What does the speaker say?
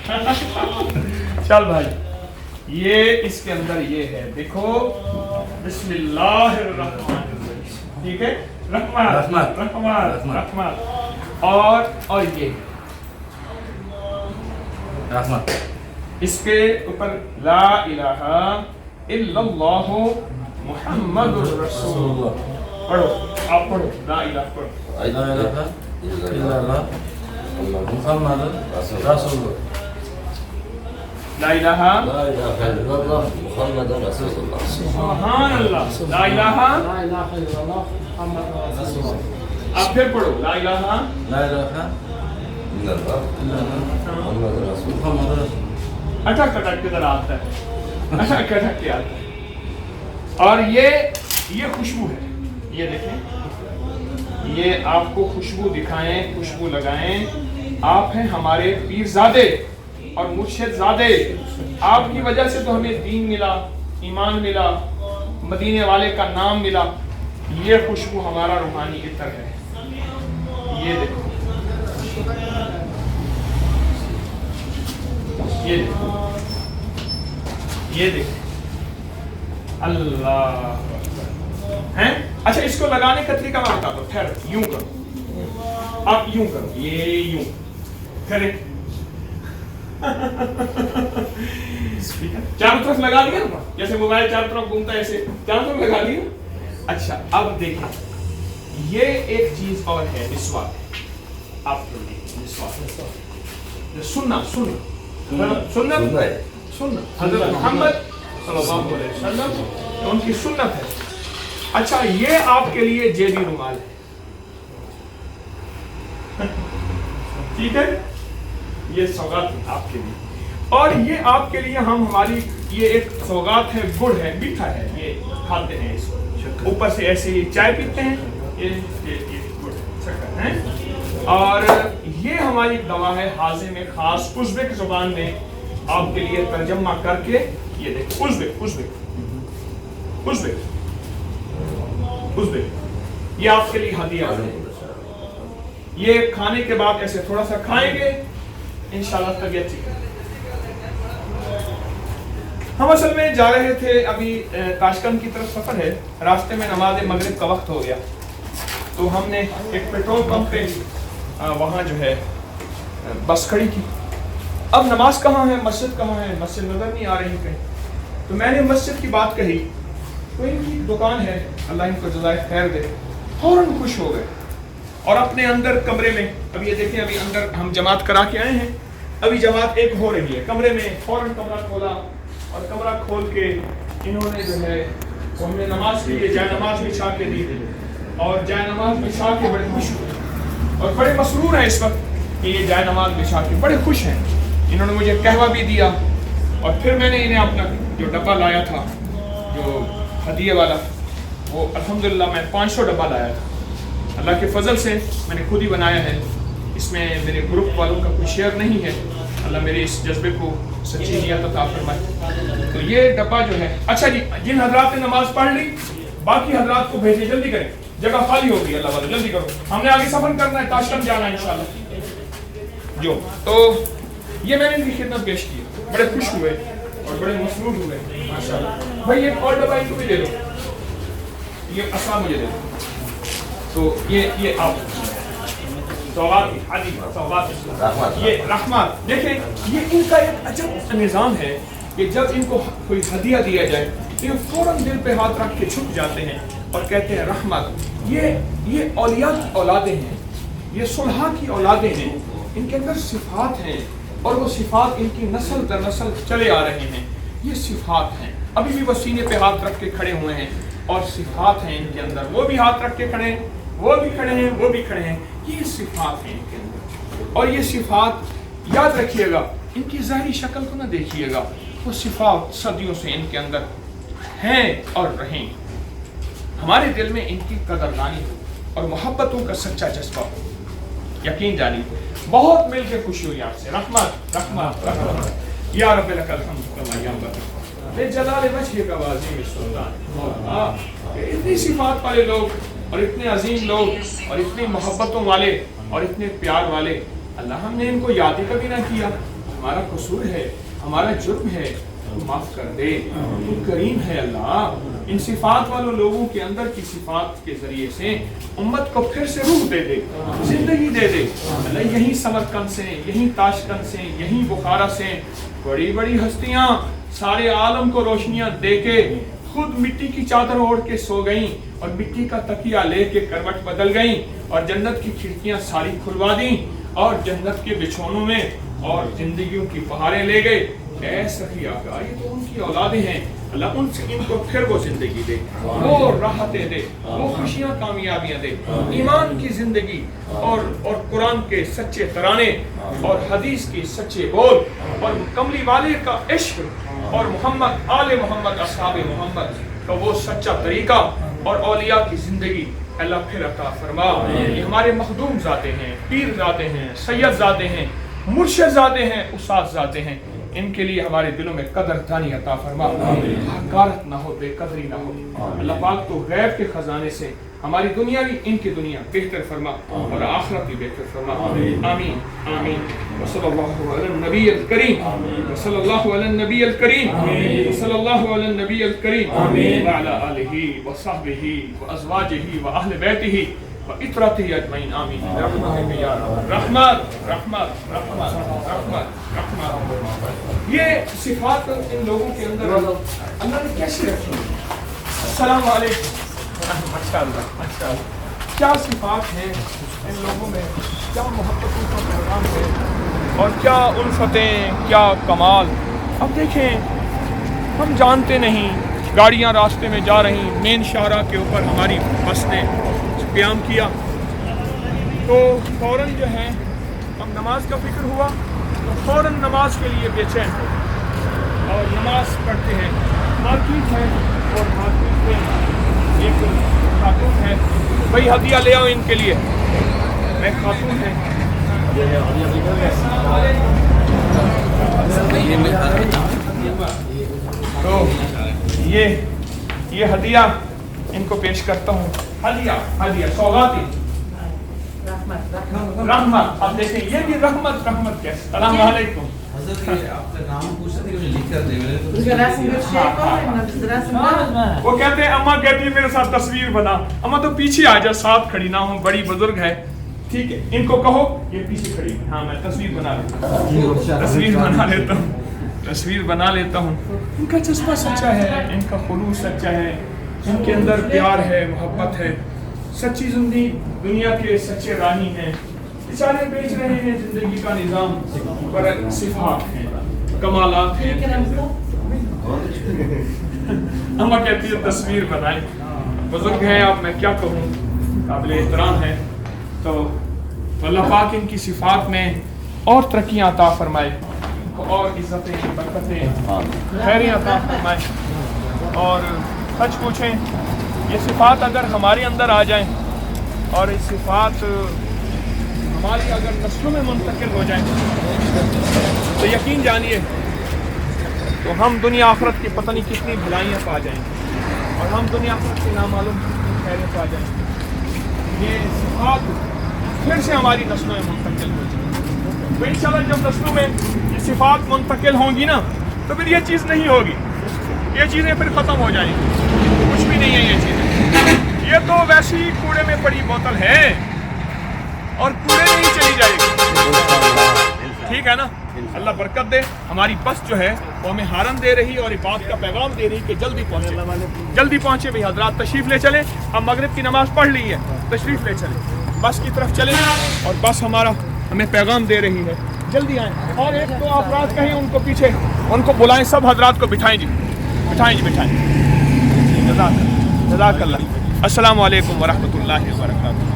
چل بھائی یہ اس کے اندر یہ ہے دیکھو بسم اللہ الرحمن الرحیم ٹھیک ہے رحمت اور یہ رحمت اس کے اوپر لا الہ الا اللہ محمد رسول اللہ پڑھو آپ پڑھو لا الہ پڑھو لا الہ الا اللہ محمد رسول اللہ لا الہ الا اللہ محمد رسول اللہ سبحان اللہ لا الہ الا اللہ محمد رسول اللہ. آپ پھر پڑھو لا الہ لا الہ الا اللہ محمد رسول اللہ. محمد رسول اللہ. اٹھک اٹھک کے ذرا آتا ہے اٹھک اٹھک کے آتا ہے اور یہ خوشبو ہے یہ دیکھیں یہ آپ کو خوشبو دکھائیں خوشبو لگائیں آپ ہیں ہمارے پیر زادے اور مرشد زادے آپ کی وجہ سے تو ہمیں دین ملا ایمان ملا مدینے والے کا نام ملا یہ خوشبو ہمارا روحانی عطر ہے یہ دیکھو یہ دیکھو اللہ ہیں اچھا اس کو لگانے کا طریقہ میں بتاتا ہوں ٹھہر یوں کرو آپ یوں کرو یہ یوں کریں چاروں طرف لگا دیا نا جیسے موبائل چاروں طرف گھومتا ہے ایسے چاروں طرف لگا دیا اچھا اب دیکھیں یہ ایک چیز اور ہے مسواک آپ کے لیے مسواک سننا حضرت محمد صلی اللہ علیہ وسلم ان کی سنت ہے اچھا یہ آپ کے لیے جیبی رومال ہے ٹھیک ہے یہ سوغات ہے آپ کے لیے اور یہ آپ کے لیے ہماری یہ ایک سوغات ہے گڑ ہے میٹھا ہے یہ کھاتے ہیں اس کو اوپر سے ایسے ہی چائے پیتے ہیں یہ گڑ شکر ہے اور یہ ہماری دوا ہے حاضر میں خاص ازبک زبان میں آپ کے لیے ترجمہ کر کے یہ دیکھیں ازبک یہ آپ کے لیے ہدیہ ہے یہ کھانے کے بعد ایسے تھوڑا سا کھائیں گے انشاءاللہ طبیعت ٹھیک ہے ہم اصل میں جا رہے تھے ابھی تاشکند کی طرف سفر ہے راستے میں نماز مغرب کا وقت ہو گیا تو ہم نے ایک پیٹرول پمپ پہ وہاں جو ہے بس کھڑی کی اب نماز کہاں ہے مسجد کہاں ہے مسجد نظر نہیں آ رہی کہیں تو میں نے مسجد کی بات کہی تو ان کی دکان ہے اللہ ان کو جزائے خیر دے فوراً خوش ہو گئے اور اپنے اندر کمرے میں ابھی یہ دیکھیں ابھی اندر ہم جماعت کرا کے آئے ہیں ابھی جماعت ایک ہو رہی ہے کمرے میں فوراً کمرہ کھولا اور کمرہ کھول کے انہوں نے جو ہے وہ ہمیں نماز کے لیے جائے نماز بچھا کے دی اور جائے نماز بچھا کے بڑے خوش ہوئے اور بڑے مسرور ہیں اس وقت کہ یہ جائے نماز بچھا کے بڑے خوش ہیں انہوں نے مجھے قہوہ بھی دیا اور پھر میں نے انہیں اپنا جو ڈبہ لایا تھا جو ہدیے والا وہ الحمدللہ میں 500 ڈبہ لایا تھا اللہ کے فضل سے میں نے خود ہی بنایا ہے اس میں میرے گروپ والوں کا کوئی شیئر نہیں ہے اللہ میرے اس جذبے کو سچی نیت عطا فرمائے تو یہ ڈبہ جو ہے اچھا جی جن حضرات نے نماز پڑھ لی باقی حضرات کو بھیجیں جلدی کریں جگہ خالی ہو گئی اللہ والے جلدی کرو ہم نے آگے سفر کرنا ہے تاشکند جانا ہے انشاءاللہ جو تو یہ میں نے ان کی خدمت پیش کی بڑے خوش ہوئے اور بڑے مسرور ہوئے ماشاءاللہ بھائی ایک اور ڈبہ ان کو بھی دے دو یہ اصلا مجھے دے دو تو یہ آپ سوغات یہ رحمت دیکھیں یہ ان کا ایک عجب نظام ہے کہ جب ان کو کوئی ہدیہ دیا جائے تو یہ فوراً دل پہ ہاتھ رکھ کے چھپ جاتے ہیں اور کہتے ہیں رحمت یہ اولیاء کی اولادیں ہیں یہ صلحاء کی اولادیں ہیں ان کے اندر صفات ہیں اور وہ صفات ان کی نسل در نسل چلے آ رہے ہیں یہ صفات ہیں ابھی بھی وہ سینے پہ ہاتھ رکھ کے کھڑے ہوئے ہیں اور صفات ہیں ان کے اندر وہ بھی ہاتھ رکھ کے کھڑے ہیں وہ بھی کھڑے ہیں وہ بھی کھڑے ہیں یہ صفات ہیں ان کے اندر اور یہ صفات یاد رکھیے گا ان کی ظاہری شکل کو نہ دیکھیے گا وہ صفات صدیوں سے ان کے اندر ہیں اور رہیں ہمارے دل میں ان کی قدردانی اور محبتوں کا سچا جذبہ ہو یقین جانی بہت مل کے خوشی ہوئی آپ سے رحمت رحمت رحمت یا رب لک الحمد کما ینبغی بے جلال وجہک و عظیم السلطان اتنی صفات والے لوگ اور اتنے عظیم لوگ اور اتنی محبتوں والے اور اتنے پیار والے اللہ ہم نے ان کو یاد ہی کبھی نہ کیا हमारा कसूर है, हमारा जुर्म है, तू माफ कर दे, तू करीम है अल्लाह। इन सिफात वालों लोगों के अंदर की सिफात के जरिए से उम्मत को फिर से रूह दे दे, जिंदगी दे दे अल्लाह। यहीं समरकंद से, यहीं ताशकंद से, यहीं बुखारा से बड़ी बड़ी हस्तियां सारे आलम को रोशनियां दे के खुद मिट्टी की चादर ओढ़ के सो गईं और मिट्टी का तकिया लेके करवट बदल गईं और जन्नत की खिड़कियां सारी खुलवा दी और जन्नत के बिछौनों में और जिंदगियों की बहारें ले गए। ऐ सखी आका, ये तो उनकी औलादें हैं अल्लाह, उनसे इनको फिर वो जिंदगी दे, वो राहतें दे, वो खुशियां कामयाबियां दे, ईमान की जिंदगी और कुरान के सच्चे तराने और हदीस की सच्चे बोल और कमली वाले का इश्क और मोहम्मद आले मोहम्मद असहाबे मोहम्मद का वो सच्चा तरीका और औलिया की जिंदगी अल्लाह फिर अता फरमा। ये हमारे मखदूम जाते हैं, पीर जाते हैं, सैयद जाते हैं, मुर्शिद जाते हैं, उस्ताद जाते हैं, इनके लिए हमारे दिलों में कदरदानी अता फरमा, हकारत ना हो, बेकदरी ना हो। अल्लाह पाक तो गैब के खजाने से हमारी दुनिया भी इनकी दुनिया बेहतर फरमा और आखिरत भी बेहतर फरमा। आमीन आमीन। वसल्लल्लाहु अला नबील करीम, वसल्लल्लाहु अला नबील करीम, वसल्लल्लाहु अला नबील करीम व अला आलिहि व सहबिहि व अज़वाजिहि व अहले बैतिहि व इतरतिहि अजमईन। आमीन। रहमत या रहमत रहमत रहमत रहमत रहमत। ये सिफात इन लोगों के अंदर अल्लाह ने कैसे रखी? अस्सलाम वालेकुम। माशाअल्लाह माशाअल्लाह, क्या सिफात हैं इन लोगों में, क्या मोहब्बतों का पैगाम है और क्या उल्फतें, क्या कमाल। अब देखें, हम जानते नहीं, गाड़ियां रास्ते में जा रही, मेन शाहरा के ऊपर हमारी बस ने क़याम किया तो फ़ौरन जो है अब नमाज का फिक्र हुआ तो फ़ौरन नमाज के लिए बेचैन हो और नमाज पढ़ते हैं। मार्केट है और मार्केट में एक खातून है, भाई हदिया ले आओ इनके लिए। मैं खातून है, तो ये हदिया इनको पेश करता हूँ। हदिया हदिया सौगाती रहमत। अब देखें, ये भी रहमत रहमत कैसे। सलाम वालेकुम। आपका नाम पूछा था कि मुझे लिख कर दे। वो कहते हैं, अम्मा कहती है मेरे साथ तस्वीर बना। अम्मा तो पीछे आ जा, साथ खड़ी ना हूँ, बड़ी बुजुर्ग है। ठीक है, इनको कहो ये पीछे खड़ी। हाँ, मैं तस्वीर बना लेता हूँ, तस्वीर बना लेता हूँ, तस्वीर बना लेता हूँ। इनका जज्बा सच्चा है, इनका खुलूस सच्चा है, इनके अंदर प्यार है, मोहब्बत है, सच्ची जिंदगी दुनिया के सच्चे राही हैं। बेचारे बेच रहे हैं जिंदगी का निजाम, पर सिफात हैं, कमालात हैं। अम्मा कहती है तस्वीर बनाए, बुजुर्ग हैं, अब मैं क्या कहूँ, काबिल एहतराम है। तो अल्लाह पाक इनकी सिफात में और तरक्कियाँ अता फरमाए, और इज्जतें, बरकतें, खैरें अता फरमाए। और सच पूछें, ये सिफात अगर हमारे अंदर आ जाएं और ये सिफात हमारी अगर नस्लों में मुंतकिल हो जाएं तो यकीन जानिए तो हम दुनिया आखिरत की पता नहीं कितनी भलाइयाँ पा जाएंगे और हम दुनिया आखिरत के नामालूम कितनी खैरें पा जाएंगे। ये सिफात फिर से हमारी नस्लों में मुंतकिल हो जाएगी। तो इंशाल्लाह जब नस्लों में ये सिफात मुंतकिल होंगी ना तो फिर ये चीज़ नहीं होगी, ये चीज़ें फिर ख़त्म हो जाएंगी, कुछ भी नहीं है ये चीज़ें। ये तो वैसी ही कूड़े में पड़ी बोतल है और कूड़े में ही चली जाएगी। ठीक है ना? अल्लाह बरकत दे। हमारी बस जो है वो हमें हारन दे रही और बात का पैगाम दे रही कि जल्दी पहुँचे, जल्दी पहुँचे भाई हजरात, तशरीफ़ ले चले। हम मगरिब की नमाज़ पढ़ ली है, तशरीफ़ ले चले, बस की तरफ चले और बस हमारा हमें पैगाम दे रही है, जल्दी आएँ। और एक तो आप रात कहें उनको पीछे, उनको बुलाएं, सब हजरात को बिठाएं जी, बिठाएं जी, बिठाएं। जज़ाकल्लाह। अस्सलामु अलैकुम व रहमतुल्लाहि व बरकातुहू।